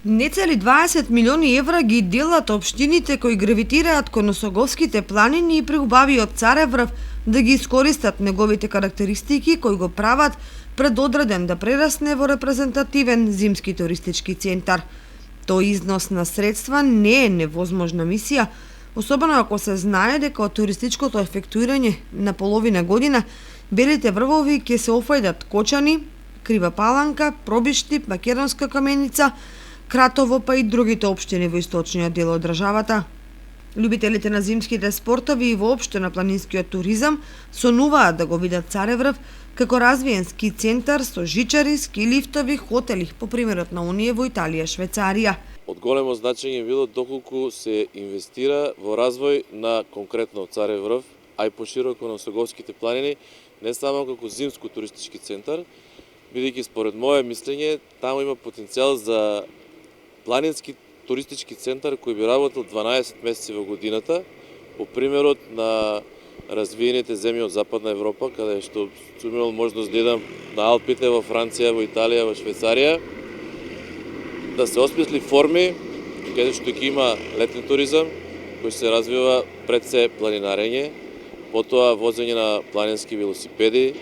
Нецели 20 милиони евра ги делат општините кои гравитираат кон Осоговските планини и приубавиот Цареврв да ги искористат неговите карактеристики кои го прават предодреден да прерасне во репрезентативен зимски туристички центар. Тој износ на средства не е невозможна мисија, особено ако се знае дека од туристичкото ефектуирање на половина година белите врвови ќе се офајдат Кочани, Крива Паланка, Пробишти, Македонска Каменица, Кратово, па и другите општини во источниот дел од државата. Љубителите на зимските спортови и воопшто на планинскиот туризам сонуваат да го видат Цареврв како развиен ски центар со жичари, ски лифтови, хотели, по примерот на оние во Италија, Швајцарија. Од големо значење било доколку се инвестира во развој на конкретно Цареврв, а и пошироко на Осоговските планини, не само како зимско туристички центар, бидејќи според моје мислење таму има потенцијал за планински туристички центар кој би работел 12 месеци во годината, по примерот на развиените земји од Западна Европа, каде што сум имал можност да идам на Алпите во Франција, во Италија, во Швајцарија, да се осмисли форми каде што ќе има летен туризам, кој се развива пред се планинарење, потоа возење на планински велосипеди,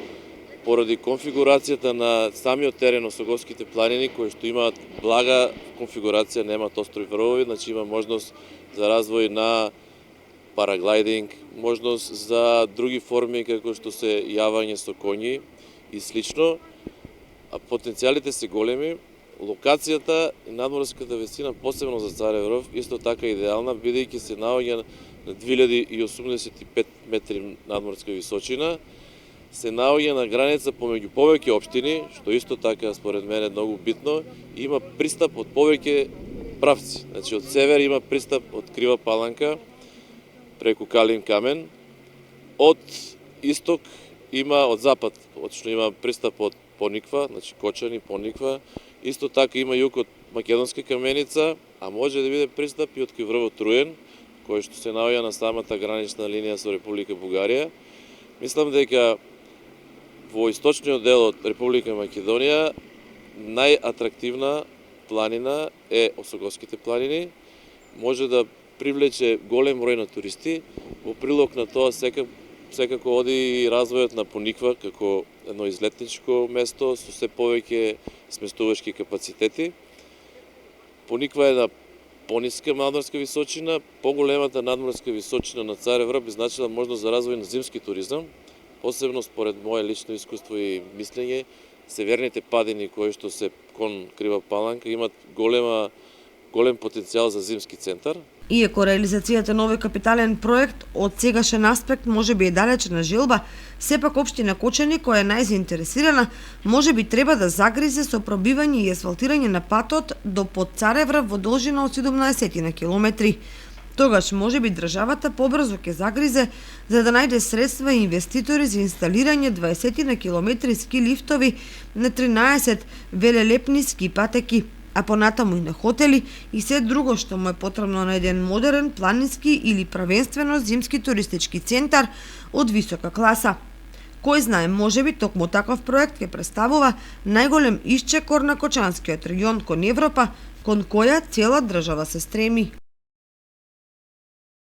поради конфигурацијата на самиот терен Осоговските планини, кои што имаат блага конфигурација, немаат острови врвови, значи има можност за развој на параглайдинг, можност за други форми како што се јавање со коњи и слично. А потенцијалите се големи. Локацијата и надморската висина, посебно за Цареврв, исто така идеална, бидејќи се наоѓа на 2085 метри надморска височина, се наоѓа на граница помеѓу повеќе општини, што исто така според мене е многу битно, и има пристап од повеќе правци. Значи од север има пристап од Крива Паланка преку Калин Камен, од исток има од запад, што има пристап од Пониква, значи Кочани, Пониква, исто така има југ од Македонска Каменица, а може да биде пристап и од Криврво Труен, кој што се наоѓа на самата гранична линија со Република Бугарија. Мислам дека во источниот дел од Република Македонија најатрактивна планина е Осоговските планини. Може да привлече голем број на туристи. Во прилог на тоа секако оди и развојот на Пониква како едно излетничко место со се повеќе сместувачки капацитети. Пониква е на пониска надморска височина, поголемата надморска височина на Цареврв би значила можност за развој на зимски туризам. Посебно според моје лично искуство и мислење, северните падини кои што се кон Крива Паланка имат голем потенцијал за зимски центар. Иако реализацијата на овој капитален проект од сегашен аспект може би е далечна желба, сепак општина Кочани, која е најзаинтересирана, може би треба да загризе со пробивање и асфалтирање на патот до под Цареврв во должина од 17 километри. Тогаш може би државата побрзо ќе загризе за да најде средства и инвеститори за инсталирање 20 километри ски лифтови на 13 велелепни ски патеки, а понатаму и на хотели и се друго што му е потребно на еден модерен планински или правенствено зимски туристички центар од висока класа. Кој знае, можеби токму таков проект ќе представува најголем исчекор на Кочанскиот регион кон Европа, кон која цела држава се стреми.